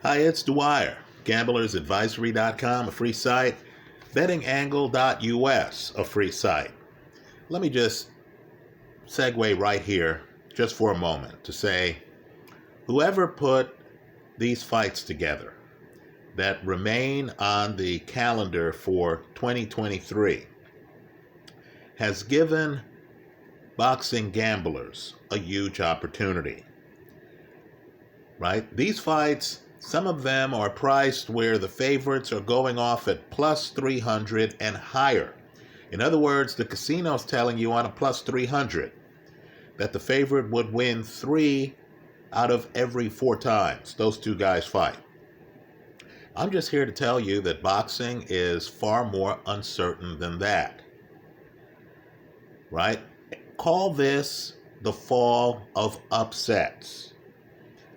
Hi, it's Dwyer. GamblersAdvisory.com, a free site. BettingAngle.us, a free site. Let me just segue right here, just for a moment, to say whoever put these fights together that remain on the calendar for 2023 has given boxing gamblers a huge opportunity. Right? These fights, some of them are priced where the favorites are going off at plus 300 and higher. In other words, the casino's telling you on a plus 300 that the favorite would win 3 out of every 4 times those two guys fight. I'm just here to tell you that boxing is far more uncertain than that. Right? Call this the fall of upsets.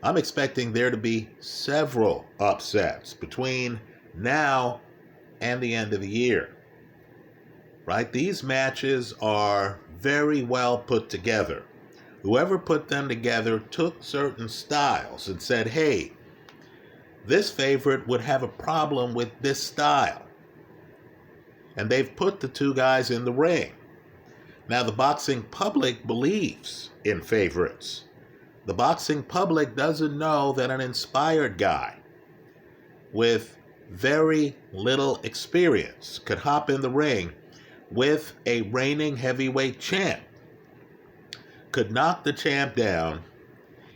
I'm expecting there to be several upsets between now and the end of the year. Right? These matches are very well put together. Whoever put them together took certain styles and said, hey, this favorite would have a problem with this style. And they've put the two guys in the ring. Now, the boxing public believes in favorites. The boxing public doesn't know that an inspired guy with very little experience could hop in the ring with a reigning heavyweight champ, could knock the champ down,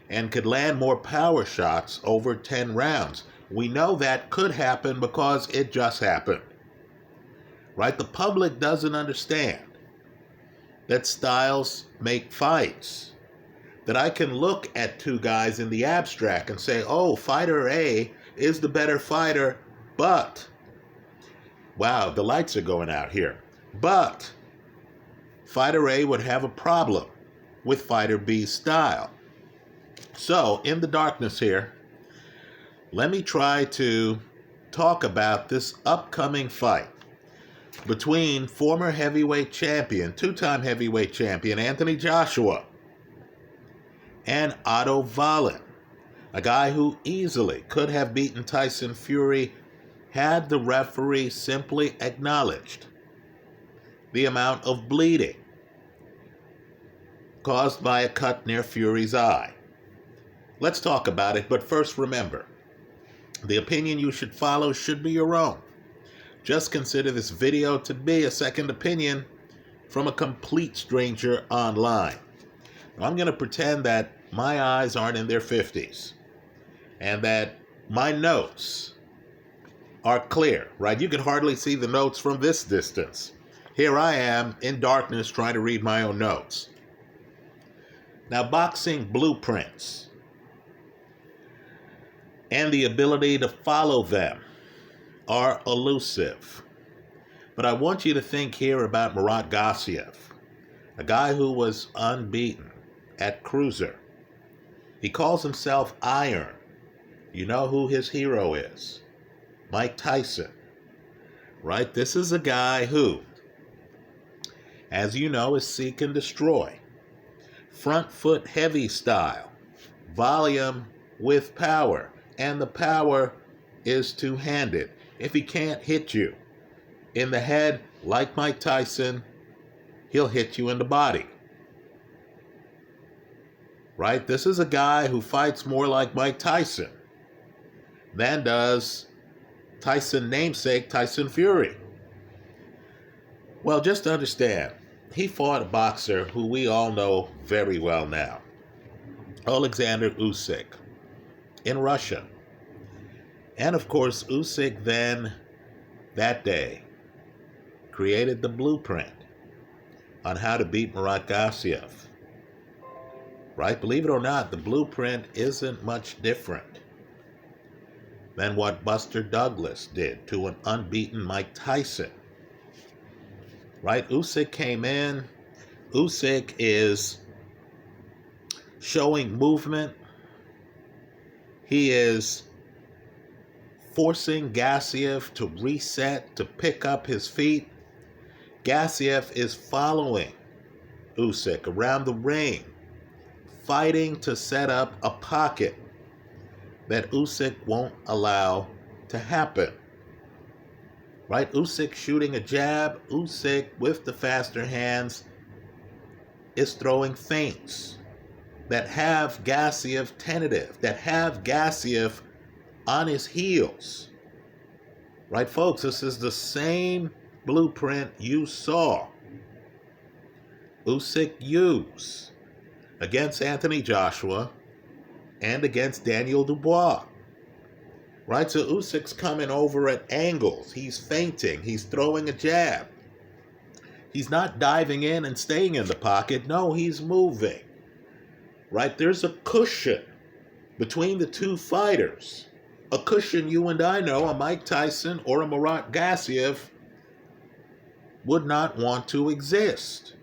and could land more power shots over 10 rounds. We know that could happen because it just happened. Right? The public doesn't understand that styles make fights. That I can look at two guys in the abstract and say, oh, fighter A is the better fighter, but, wow, the lights are going out here. But fighter A would have a problem with fighter B's style. So, in the darkness here, let me try to talk about this upcoming fight between former heavyweight champion, two-time heavyweight champion, Anthony Joshua, and Otto Wallin, a guy who easily could have beaten Tyson Fury had the referee simply acknowledged the amount of bleeding caused by a cut near Fury's eye. Let's talk about it, but first remember, the opinion you should follow should be your own. Just consider this video to be a second opinion from a complete stranger online. Now, I'm going to pretend that my eyes aren't in their 50s and that my notes are clear, right? You can hardly see the notes from this distance. Here I am in darkness trying to read my own notes. Now, boxing blueprints and the ability to follow them are elusive. But I want you to think here about Murat Gassiev, a guy who was unbeaten at cruiser. He calls himself Iron. You know who his hero is? Mike Tyson. Right? This is a guy who, as you know, is seek and destroy. Front foot heavy style. Volume with power. And the power is two-handed. If he can't hit you in the head like Mike Tyson, he'll hit you in the body. Right? This is a guy who fights more like Mike Tyson than does Tyson namesake Tyson Fury. Well, just to understand, he fought a boxer who we all know very well now, Alexander Usyk, in Russia. And of course, Usyk then, that day, created the blueprint on how to beat Murat Gassiev. Right? Believe it or not, the blueprint isn't much different than what Buster Douglas did to an unbeaten Mike Tyson. Right? Usyk came in. Usyk is showing movement. He is forcing Gassiev to reset, to pick up his feet. Gassiev is following Usyk around the ring, fighting to set up a pocket that Usyk won't allow to happen. Right? Usyk shooting a jab. Usyk with the faster hands is throwing feints that have Gassiev tentative, that have Gassiev on his heels. Right, folks? This is the same blueprint you saw Usyk use against Anthony Joshua and against Daniel Dubois. Right, so Usyk's coming over at angles. He's feinting. He's throwing a jab. He's not diving in and staying in the pocket. No, he's moving. Right, there's a cushion between the two fighters. A cushion you and I know a Mike Tyson or a Murat Gassiev would not want to exist.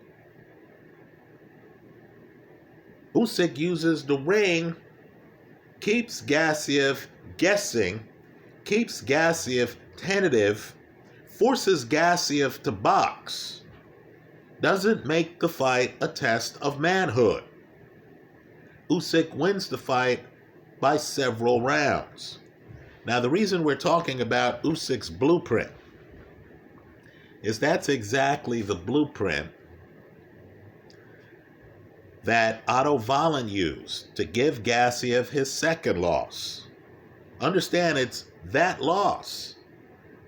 Usyk uses the ring, keeps Gassiev guessing, keeps Gassiev tentative, forces Gassiev to box, doesn't make the fight a test of manhood. Usyk wins the fight by several rounds. Now, the reason we're talking about Usyk's blueprint is that's exactly the blueprint that Otto Wallin used to give Gassiev his second loss. Understand, it's that loss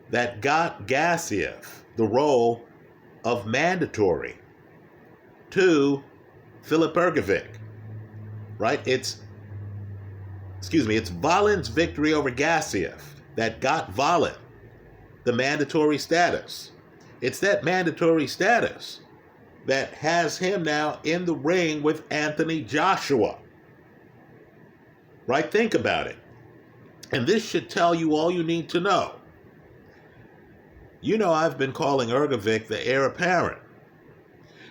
that got Gassiev the role of mandatory to Filip Ergovic. Right? It's Wallin's victory over Gassiev that got Wallin the mandatory status. It's that mandatory status that has him now in the ring with Anthony Joshua. Right? Think about it. And this should tell you all you need to know. You know I've been calling Ergovic the heir apparent.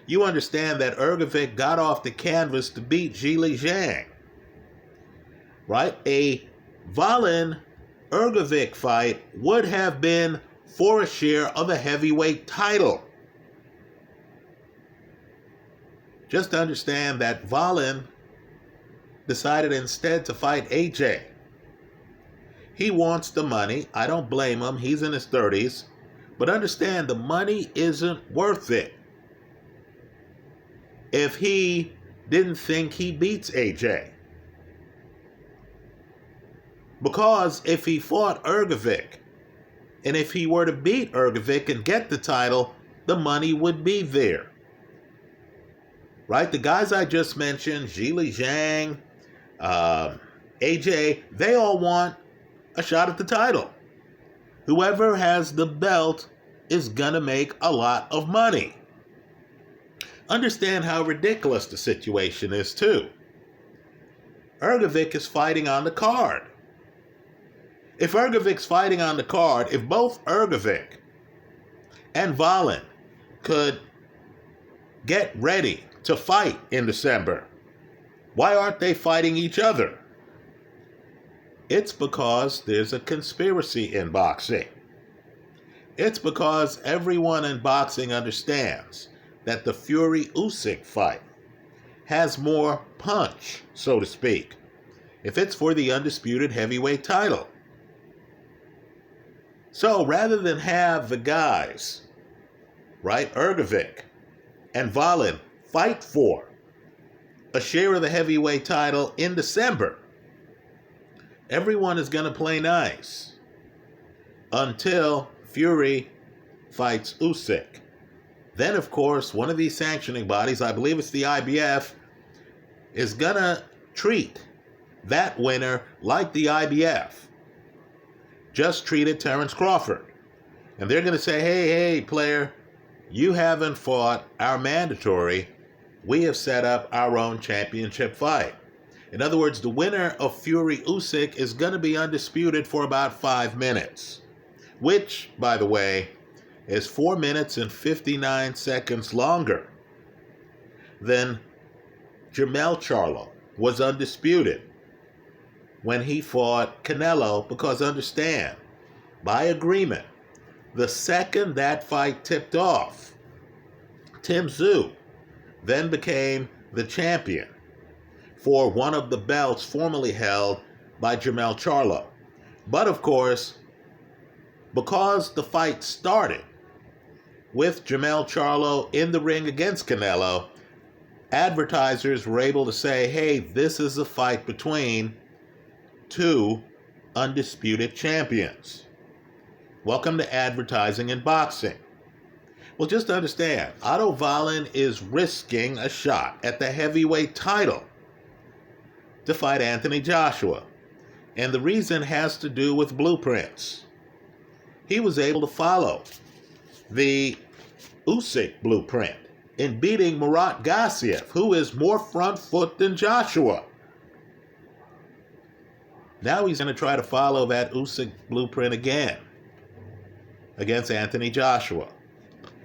You understand that Ergovic got off the canvas to beat Zhilei Zhang. Right? A Wallin-Ergovic fight would have been for a share of the heavyweight title. Just understand that Wallin decided instead to fight AJ. He wants the money. I don't blame him. He's in his 30s. But understand, the money isn't worth it if he didn't think he beats AJ. Because if he fought Ergovic, and if he were to beat Ergovic and get the title, the money would be there. Right? The guys I just mentioned, Zhilei Zhang, AJ, they all want a shot at the title. Whoever has the belt is going to make a lot of money. Understand how ridiculous the situation is, too. Ergovic is fighting on the card. If Ergovic's fighting on the card, if both Ergovic and Wallin could get ready to fight in December, why aren't they fighting each other? It's because there's a conspiracy in boxing. It's because everyone in boxing understands that the Fury-Usyk fight has more punch, so to speak, if it's for the undisputed heavyweight title. So rather than have the guys, right, Ergovic and Wallin, fight for a share of the heavyweight title in December, everyone is going to play nice until Fury fights Usyk. Then, of course, one of these sanctioning bodies, I believe it's the IBF, is going to treat that winner like the IBF just treated Terence Crawford. And they're going to say, hey, player, you haven't fought our mandatory. We have set up our own championship fight. In other words, the winner of Fury-Usyk is going to be undisputed for about 5 minutes, which, by the way, is 4 minutes and 59 seconds longer than Jermell Charlo was undisputed when he fought Canelo, because understand, by agreement, the second that fight tipped off, Tim Tszyu then became the champion for one of the belts formerly held by Jermell Charlo. But of course, because the fight started with Jermell Charlo in the ring against Canelo, advertisers were able to say, hey, this is a fight between two undisputed champions. Welcome to advertising in boxing. Well, just understand, Otto Wallin is risking a shot at the heavyweight title to fight Anthony Joshua. And the reason has to do with blueprints. He was able to follow the Usyk blueprint in beating Murat Gassiev, who is more front foot than Joshua. Now he's going to try to follow that Usyk blueprint again against Anthony Joshua.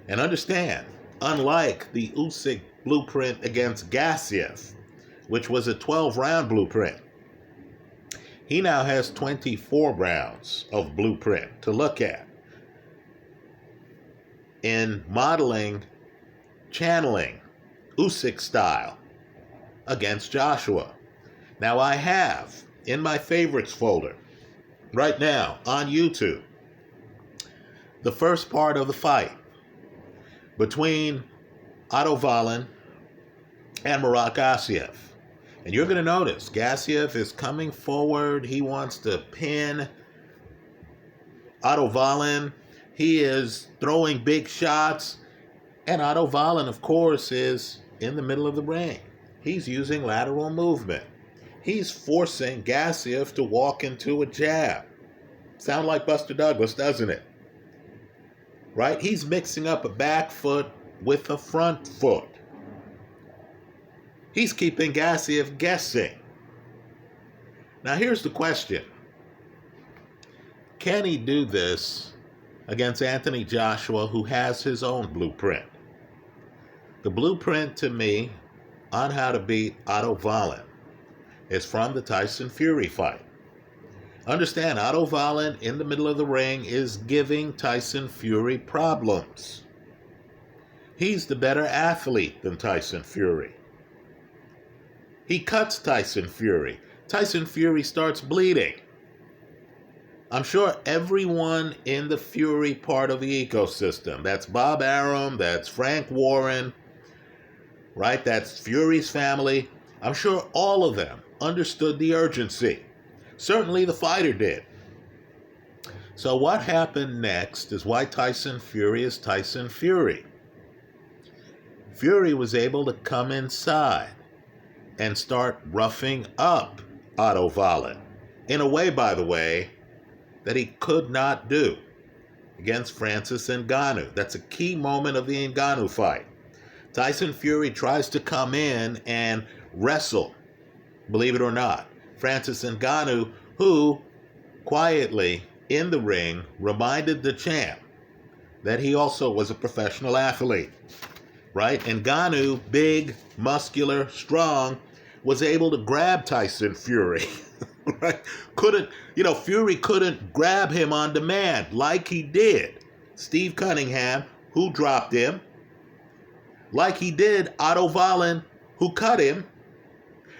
And understand, unlike the Usyk blueprint against Gassiev, which was a 12-round blueprint, he now has 24 rounds of blueprint to look at in modeling, channeling Usyk style against Joshua. Now I have in my favorites folder right now on YouTube the first part of the fight between Otto Wallin and Murat Gassiev. And you're going to notice Gassiev is coming forward. He wants to pin Otto Wallin. He is throwing big shots. And Otto Wallin, of course, is in the middle of the ring. He's using lateral movement. He's forcing Gassiev to walk into a jab. Sound like Buster Douglas, doesn't it? Right? He's mixing up a back foot with a front foot. He's keeping Gassiev guessing. Now here's the question. Can he do this against Anthony Joshua, who has his own blueprint? The blueprint to me on how to beat Otto Wallin is from the Tyson Fury fight. Understand, Otto Wallin in the middle of the ring is giving Tyson Fury problems. He's the better athlete than Tyson Fury. He cuts Tyson Fury. Tyson Fury starts bleeding. I'm sure everyone in the Fury part of the ecosystem, that's Bob Arum, that's Frank Warren, right? That's Fury's family. I'm sure all of them understood the urgency. Certainly the fighter did. So what happened next is why Tyson Fury is Tyson Fury. Fury was able to come inside and start roughing up Otto Wallin in a way, by the way, that he could not do against Francis Ngannou. That's a key moment of the Ngannou fight. Tyson Fury tries to come in and wrestle, believe it or not, Francis Ngannou, who quietly in the ring reminded the champ that he also was a professional athlete, right? Ngannou, big, muscular, strong, was able to grab Tyson Fury, right? Fury couldn't grab him on demand like he did Steve Cunningham, who dropped him, like he did Otto Wallin, who cut him,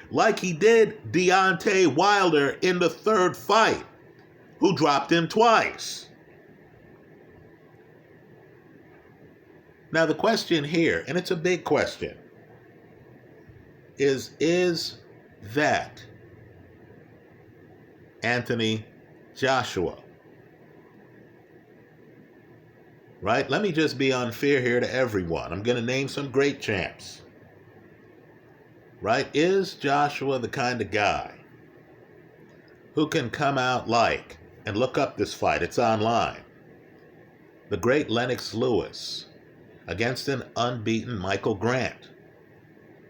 like he did Deontay Wilder in the third fight, who dropped him twice. Now the question here, and it's a big question, is that Anthony Joshua? Right? Let me just be unfair here to everyone. I'm going to name some great champs. Right? Is Joshua the kind of guy who can come out like, and look up this fight, it's online, the great Lennox Lewis against an unbeaten Michael Grant?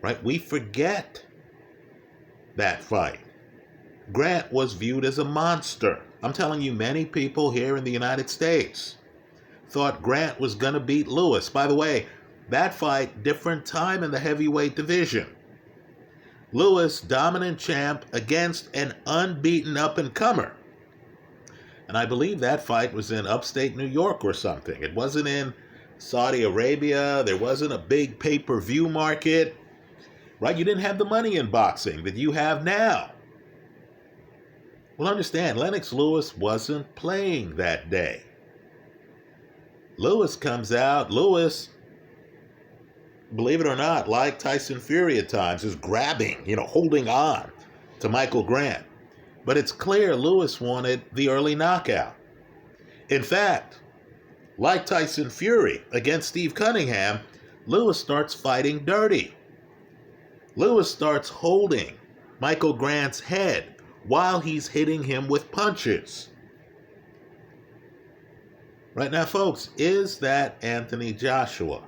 Right? We forget that fight. Grant was viewed as a monster. I'm telling you, many people here in the United States thought Grant was going to beat Lewis. By the way, that fight, different time in the heavyweight division. Lewis, dominant champ against an unbeaten up-and-comer. And I believe that fight was in upstate New York or something. It wasn't in Saudi Arabia. There wasn't a big pay-per-view market. Right? You didn't have the money in boxing that you have now. Well, understand, Lennox Lewis wasn't playing that day. Lewis comes out. Lewis, believe it or not, like Tyson Fury at times, is grabbing, holding on to Michael Grant. But it's clear Lewis wanted the early knockout. In fact, like Tyson Fury against Steve Cunningham, Lewis starts fighting dirty. Lewis starts holding Michael Grant's head while he's hitting him with punches. Right now, folks, is that Anthony Joshua?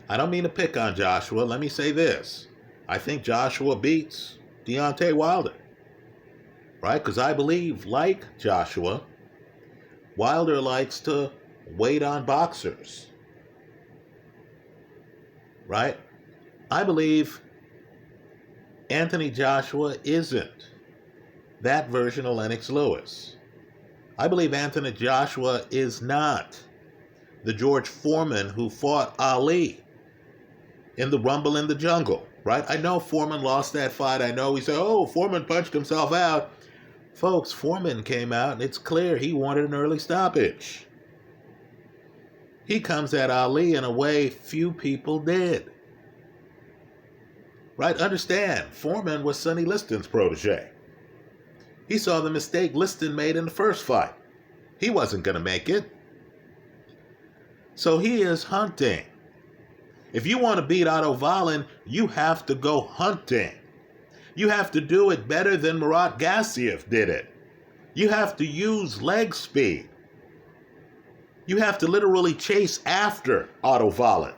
I don't mean to pick on Joshua. Let me say this. I think Joshua beats Deontay Wilder. Right? Because I believe, like Joshua, Wilder likes to wait on boxers. Right? I believe Anthony Joshua isn't that version of Lennox Lewis. I believe Anthony Joshua is not the George Foreman who fought Ali in the Rumble in the Jungle, right? I know Foreman lost that fight. I know he said, Foreman punched himself out. Folks, Foreman came out and it's clear he wanted an early stoppage. He comes at Ali in a way few people did. Right? Understand, Foreman was Sonny Liston's protege. He saw the mistake Liston made in the first fight. He wasn't going to make it. So he is hunting. If you want to beat Otto Wallin, you have to go hunting. You have to do it better than Murat Gassiev did it. You have to use leg speed. You have to literally chase after Otto Wallin.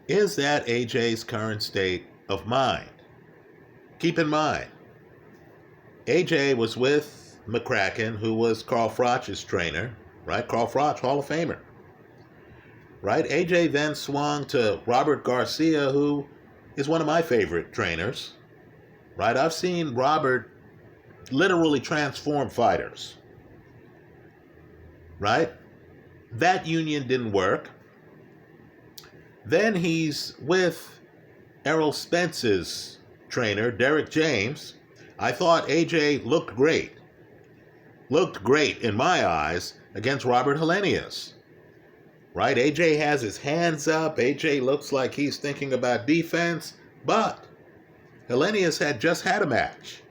Is that AJ's current state of mind? Keep in mind, AJ was with McCracken, who was Carl Froch's trainer, right? Carl Froch, Hall of Famer. Right? AJ then swung to Robert Garcia, who is one of my favorite trainers. Right? I've seen Robert literally transform fighters. Right? That union didn't work. Then he's with Errol Spence's trainer, Derek James. I thought AJ looked great. Looked great in my eyes against Robert Helenius. Right? AJ has his hands up. AJ looks like he's thinking about defense. But Helenius had just had a match.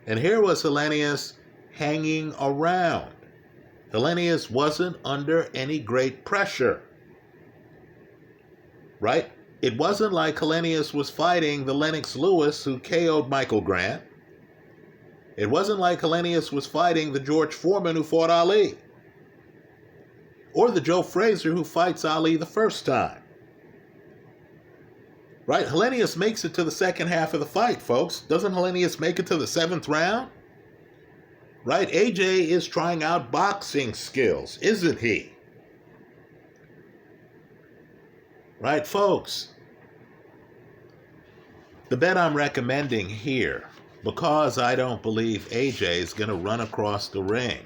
And here was Helenius hanging around. Helenius wasn't under any great pressure. Right? It wasn't like Helenius was fighting the Lennox Lewis who KO'd Michael Grant. It wasn't like Helenius was fighting the George Foreman who fought Ali. Or the Joe Frazier who fights Ali the first time. Right? Helenius makes it to the second half of the fight, folks. Doesn't Helenius make it to the seventh round? Right? AJ is trying out boxing skills, isn't he? Right, folks? The bet I'm recommending here, because I don't believe AJ is going to run across the ring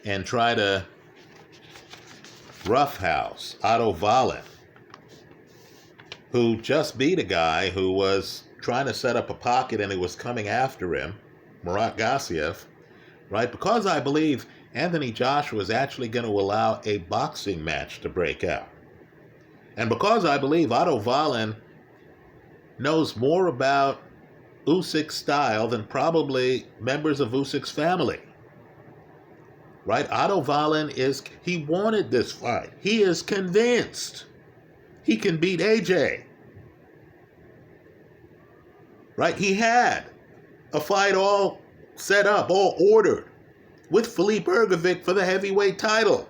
and try to roughhouse Otto Wallin, who just beat a guy who was trying to set up a pocket and he was coming after him, Murat Gassiev, right? Because I believe Anthony Joshua is actually going to allow a boxing match to break out. And because I believe Otto Wallin knows more about Usyk's style than probably members of Usyk's family. Right? Otto Wallin he wanted this fight. He is convinced he can beat AJ. Right? He had a fight all set up, all ordered, with Filip Hrgovic for the heavyweight title.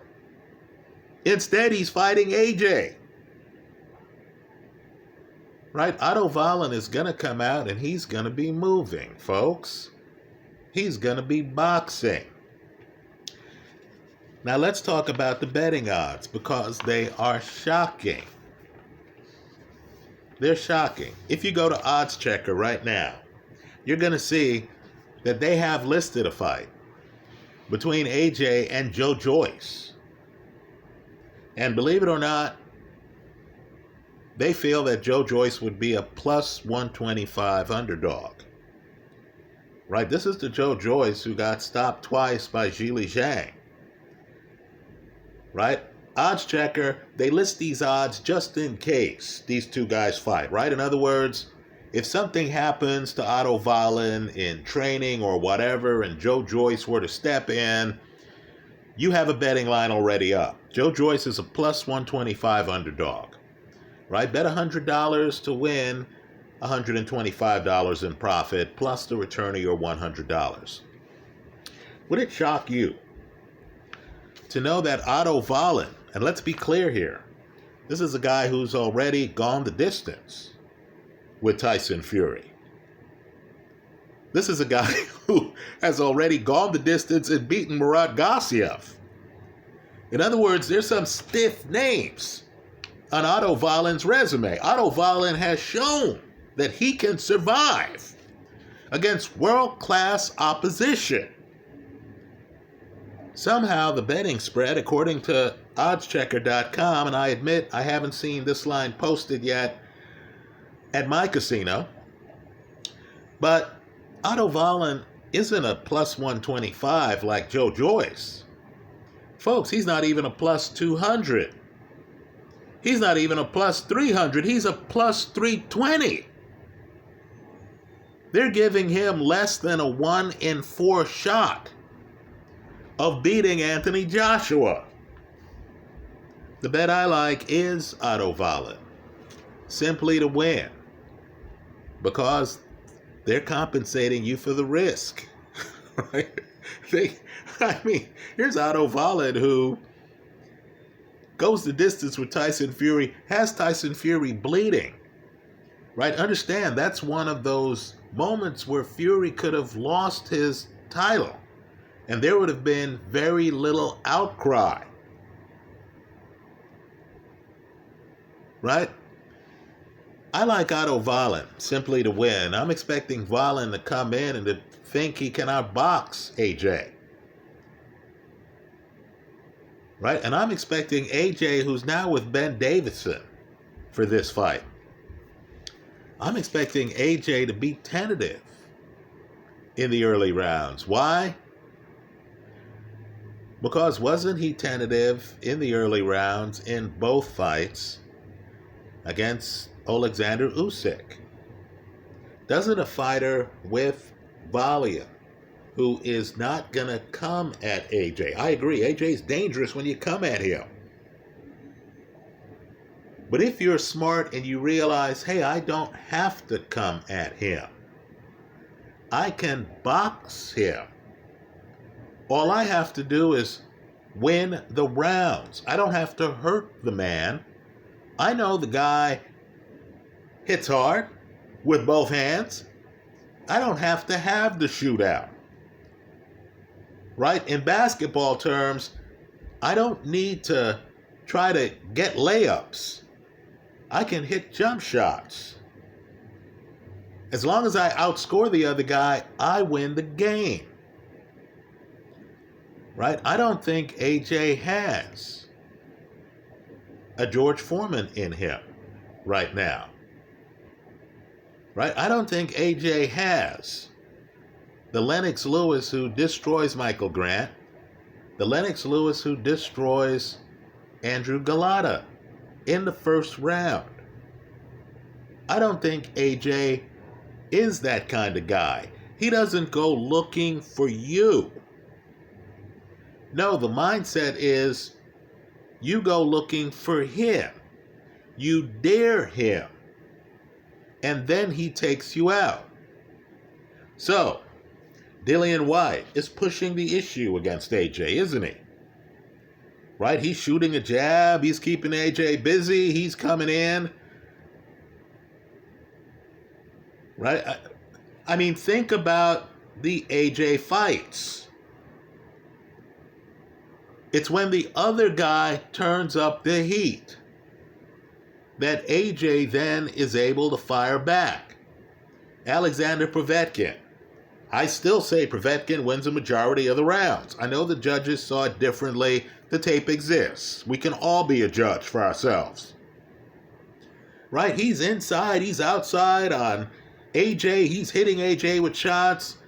Instead, he's fighting AJ. Right? Otto Wallin is going to come out and he's going to be moving, folks. He's going to be boxing. Now let's talk about the betting odds because they are shocking. They're shocking. If you go to Odds Checker right now, you're going to see that they have listed a fight between AJ and Joe Joyce. And believe it or not, they feel that Joe Joyce would be a plus 125 underdog. Right? This is the Joe Joyce who got stopped twice by Zhili Zhang. Right? Odds checker, they list these odds just in case these two guys fight, right? In other words, if something happens to Otto Wallin in training or whatever and Joe Joyce were to step in, you have a betting line already up. Joe Joyce is a plus 125 underdog, right? Bet $100 to win $125 in profit plus the return of your $100. Would it shock you to know that Otto Wallin, and let's be clear here, this is a guy who's already gone the distance with Tyson Fury. This is a guy who has already gone the distance and beaten Murat Gassiev. In other words, there's some stiff names on Otto Wallin's resume. Otto Wallin has shown that he can survive against world-class opposition. Somehow the betting spread, according to oddschecker.com, and I admit I haven't seen this line posted yet at my casino, but Otto Wallin isn't a plus 125 like Joe Joyce. Folks, he's not even a plus 200. He's not even a plus 300. He's a plus 320. They're giving him less than a 1 in 4 shot of beating Anthony Joshua. The bet I like is Otto Wallin, simply to win, because they're compensating you for the risk. Right? Here's Otto Wallin, who goes the distance with Tyson Fury, has Tyson Fury bleeding. Right? Understand, that's one of those moments where Fury could have lost his title, and there would have been very little outcry. Right? I like Otto Wallin simply to win. I'm expecting Wallin to come in and to think he can outbox AJ. Right? And I'm expecting AJ, who's now with Ben Davison, for this fight. I'm expecting AJ to be tentative in the early rounds. Why? Because wasn't he tentative in the early rounds in both fights against Alexander Usyk? Doesn't a fighter with volume, who is not going to come at AJ? I agree, AJ's dangerous when you come at him. But if you're smart and you realize, hey, I don't have to come at him, I can box him. All I have to do is win the rounds. I don't have to hurt the man. I know the guy hits hard with both hands. I don't have to have the shootout. Right? In basketball terms, I don't need to try to get layups. I can hit jump shots. As long as I outscore the other guy, I win the game. Right? I don't think AJ has a George Foreman in him right now. Right? I don't think AJ has the Lennox Lewis who destroys Michael Grant, the Lennox Lewis who destroys Andrew Galata in the first round. I don't think AJ is that kind of guy. He doesn't go looking for you. No, the mindset is you go looking for him. You dare him. And then he takes you out. So, Dillian Whyte is pushing the issue against AJ, isn't he? Right? He's shooting a jab. He's keeping AJ busy. He's coming in. Right? I mean, think about the AJ fights. It's when the other guy turns up the heat that AJ then is able to fire back. Alexander Povetkin. I still say Povetkin wins a majority of the rounds. I know the judges saw it differently. The tape exists. We can all be a judge for ourselves. right? He's inside, he's outside on AJ, he's hitting AJ with shots.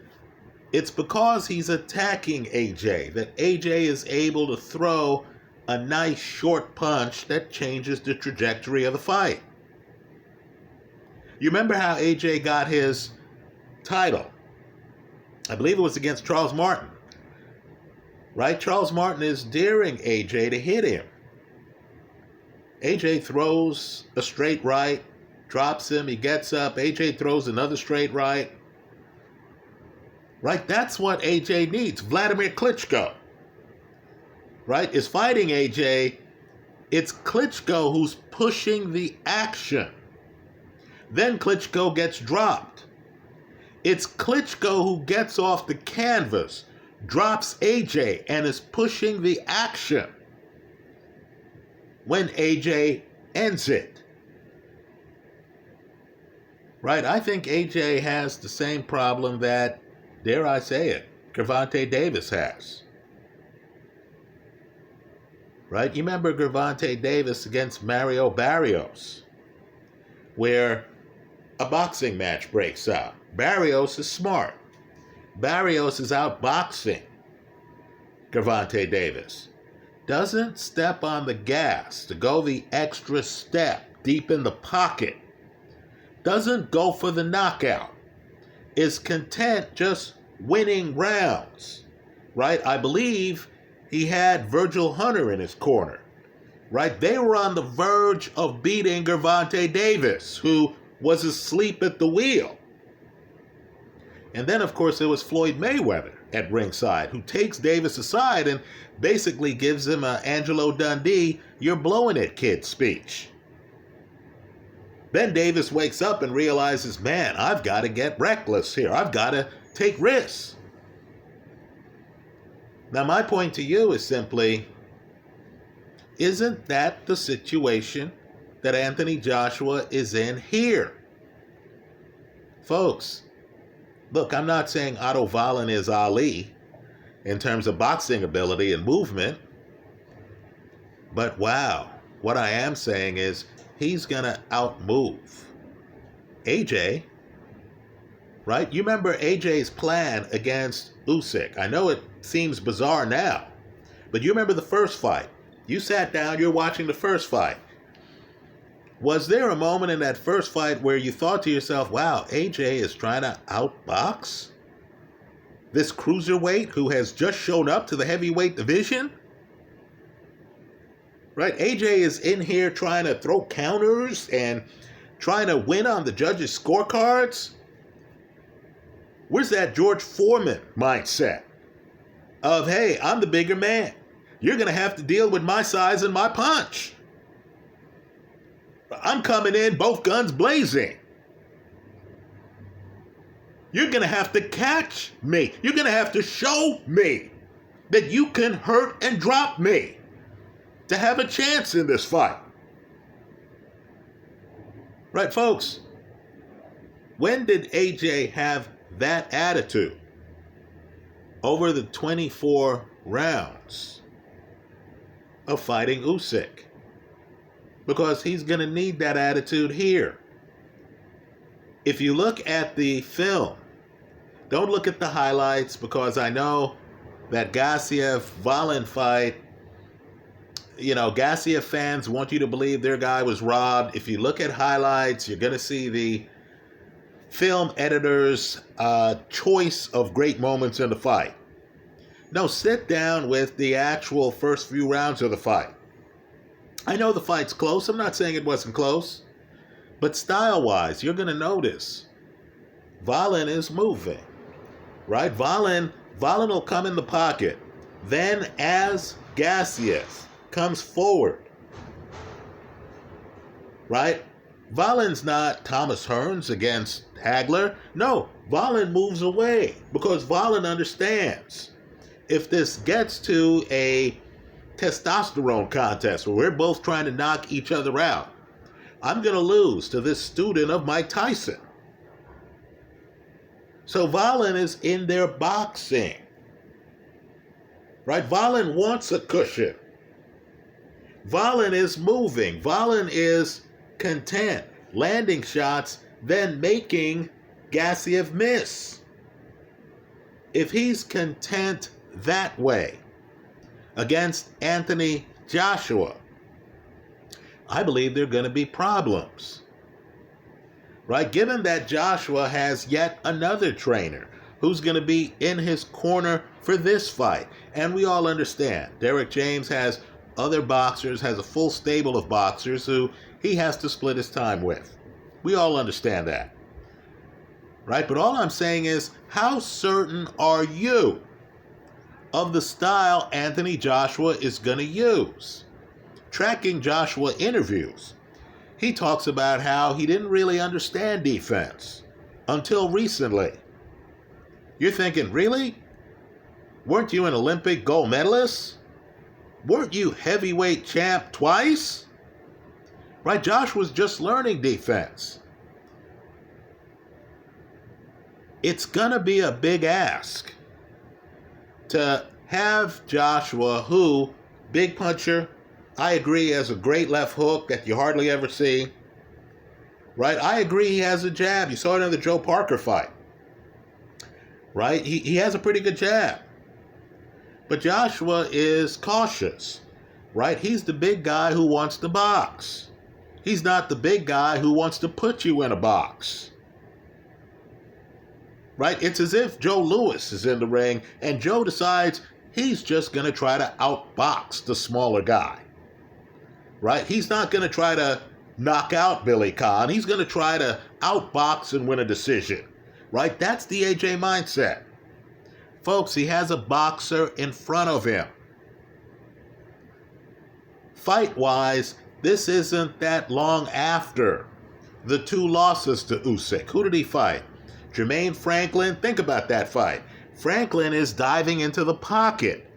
It's because he's attacking AJ that AJ is able to throw a nice short punch that changes the trajectory of the fight. You remember how AJ got his title? I believe it was against Charles Martin, right? Charles Martin is daring AJ to hit him. AJ throws a straight right, drops him, he gets up, AJ throws another straight right. Right, that's what AJ needs. Vladimir Klitschko, right, is fighting AJ. It's Klitschko who's pushing the action. Then Klitschko gets dropped. It's Klitschko who gets off the canvas, drops AJ, and is pushing the action when AJ ends it. Right, I think AJ has the same problem that, dare I say it, Gervonta Davis has. Right? You remember Gervonta Davis against Mario Barrios, where a boxing match breaks out. Barrios is smart. Barrios is outboxing Gervonta Davis. Doesn't step on the gas to go the extra step deep in the pocket. Doesn't go for the knockout. Is content just winning rounds, right? I believe he had Virgil Hunter in his corner, right? They were on the verge of beating Gervonta Davis, who was asleep at the wheel. And then, of course, there was Floyd Mayweather at ringside, who takes Davis aside and basically gives him a Angelo Dundee, "You're blowing it, kid" speech. Then Davis wakes up and realizes, man, I've got to get reckless here. I've got to take risks. Now, my point to you is simply, isn't that the situation that Anthony Joshua is in here? Folks, look, I'm not saying Otto Wallin is Ali in terms of boxing ability and movement, but wow, what I am saying is he's going to outmove AJ, right? You remember AJ's plan against Usyk. I know it seems bizarre now, but you remember the first fight. You sat down, you're watching the first fight. Was there a moment in that first fight where you thought to yourself, wow, AJ is trying to outbox this cruiserweight who has just shown up to the heavyweight division? Right? AJ is in here trying to throw counters and trying to win on the judges' scorecards. Where's that George Foreman mindset of, hey, I'm the bigger man. You're going to have to deal with my size and my punch. I'm coming in both guns blazing. You're going to have to catch me. You're going to have to show me that you can hurt and drop me to have a chance in this fight. Right, folks? When did AJ have that attitude over the 24 rounds of fighting Usyk? Because he's going to need that attitude here. If you look at the film, don't look at the highlights, because I know that Gassiev-Wallin fight, you know, Gassiev fans want you to believe their guy was robbed. If you look at highlights, you're going to see the film editor's choice of great moments in the fight. No, sit down with the actual first few rounds of the fight. I know the fight's close. I'm not saying it wasn't close. But style-wise, you're going to notice Wallin is moving, right? Wallin will come in the pocket. Then as Gassiev comes forward, right? Wallin's not Thomas Hearns against Hagler. No, Wallin moves away because Wallin understands if this gets to a testosterone contest where we're both trying to knock each other out, I'm going to lose to this student of Mike Tyson. So Wallin is in there boxing, right? Wallin wants a cushion. Wallin is moving. Wallin is content landing shots than making Gassiev miss? If he's content that way against Anthony Joshua, I believe there are going to be problems. Right? Given that Joshua has yet another trainer who's going to be in his corner for this fight. And we all understand Derek James has other boxers, has a full stable of boxers who he has to split his time with. We all understand that. Right? But all I'm saying is, how certain are you of the style Anthony Joshua is going to use? Tracking Joshua interviews, he talks about how he didn't really understand defense until recently. You're thinking, really? Weren't you an Olympic gold medalist? Weren't you heavyweight champ twice? Right, Josh was just learning defense. It's going to be a big ask to have Joshua, who, big puncher, I agree, has a great left hook that you hardly ever see. Right, I agree he has a jab. You saw it in the Joe Parker fight. Right, he has a pretty good jab. But Joshua is cautious. Right, he's the big guy who wants to box. He's not the big guy who wants to put you in a box. Right? It's as if Joe Louis is in the ring and Joe decides he's just going to try to outbox the smaller guy. Right? He's not going to try to knock out Billy Conn. He's going to try to outbox and win a decision. Right? That's the AJ mindset. Folks, he has a boxer in front of him. Fight-wise, this isn't that long after the 2 losses to Usyk. Who did he fight? Jermaine Franklin? Think about that fight. Franklin is diving into the pocket.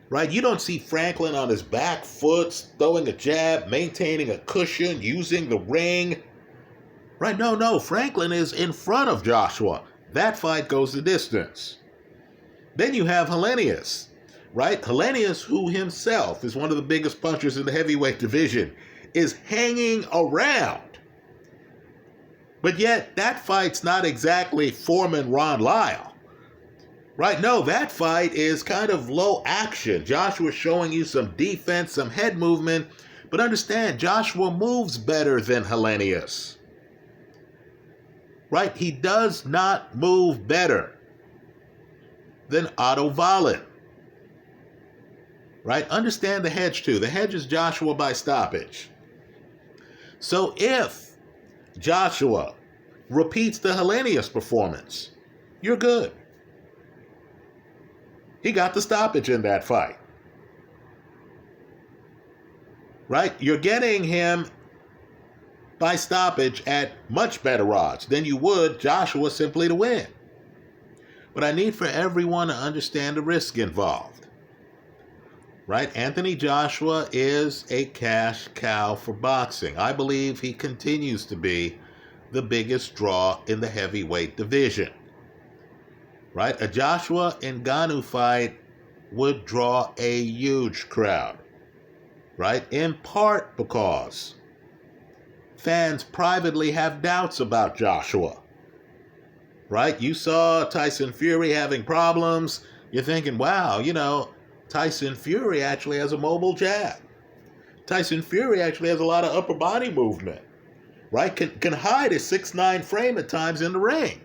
Right? You don't see Franklin on his back foot, throwing a jab, maintaining a cushion, using the ring. Right? No. Franklin is in front of Joshua. That fight goes the distance. Then you have Helenius. Right? Helenius, who himself is one of the biggest punchers in the heavyweight division, is hanging around. But yet, that fight's not exactly Foreman-Ron Lyle. Right? No, that fight is kind of low action. Joshua's showing you some defense, some head movement. But understand, Joshua moves better than Helenius. Right? He does not move better than Otto Wallin. Right? Understand the hedge too. The hedge is Joshua by stoppage. So if Joshua repeats the Helenius performance, you're good. He got the stoppage in that fight. Right? You're getting him by stoppage at much better odds than you would Joshua simply to win. But I need for everyone to understand the risk involved. Right? Anthony Joshua is a cash cow for boxing. I believe he continues to be the biggest draw in the heavyweight division. Right? A Joshua Ngannou fight would draw a huge crowd. Right? In part because fans privately have doubts about Joshua. Right? You saw Tyson Fury having problems. You're thinking, wow, Tyson Fury actually has a mobile jab. Tyson Fury actually has a lot of upper body movement. Right? Can hide a 6'9" frame at times in the ring.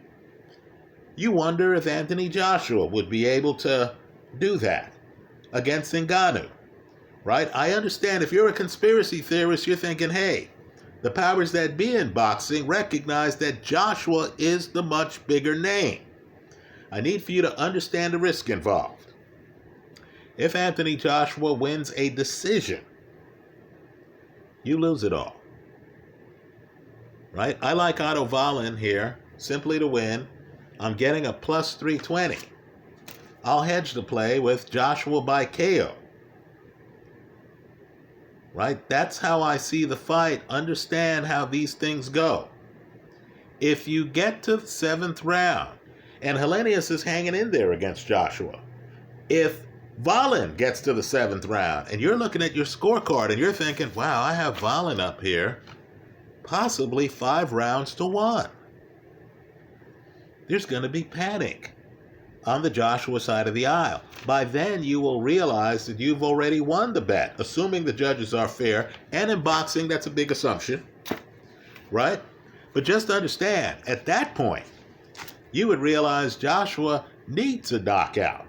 You wonder if Anthony Joshua would be able to do that against Ngannou. Right? I understand if you're a conspiracy theorist, you're thinking, hey, the powers that be in boxing recognize that Joshua is the much bigger name. I need for you to understand the risk involved. If Anthony Joshua wins a decision, you lose it all. Right? I like Otto Wallin here, simply to win. I'm getting a plus 320. I'll hedge the play with Joshua by KO. Right? That's how I see the fight. Understand how these things go. If you get to the 7th round, and Helenius is hanging in there against Joshua, if Wallin gets to the 7th round, and you're looking at your scorecard and you're thinking, wow, I have Wallin up here, possibly 5 rounds to 1. There's going to be panic on the Joshua side of the aisle. By then, you will realize that you've already won the bet, assuming the judges are fair. And in boxing, that's a big assumption, right? But just understand, at that point, you would realize Joshua needs a knockout,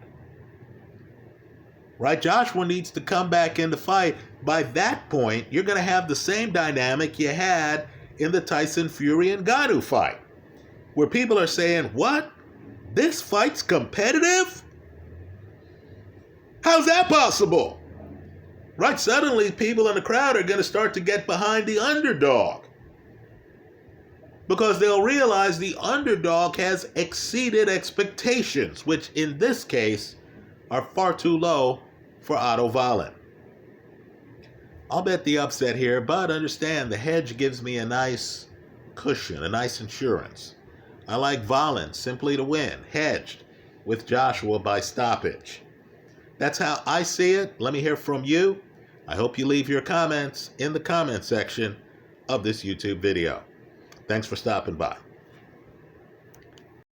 right? Joshua needs to come back in the fight. By that point, you're going to have the same dynamic you had in the Tyson Fury and Ngannou fight, where people are saying, what? This fight's competitive? How's that possible? Right? Suddenly, people in the crowd are going to start to get behind the underdog, because they'll realize the underdog has exceeded expectations, which in this case are far too low for Otto Wallin. I'll bet the upset here, but understand the hedge gives me a nice cushion, a nice insurance. I like Wallin simply to win, hedged with Joshua by stoppage. That's how I see it. Let me hear from you. I hope you leave your comments in the comment section of this YouTube video. Thanks for stopping by.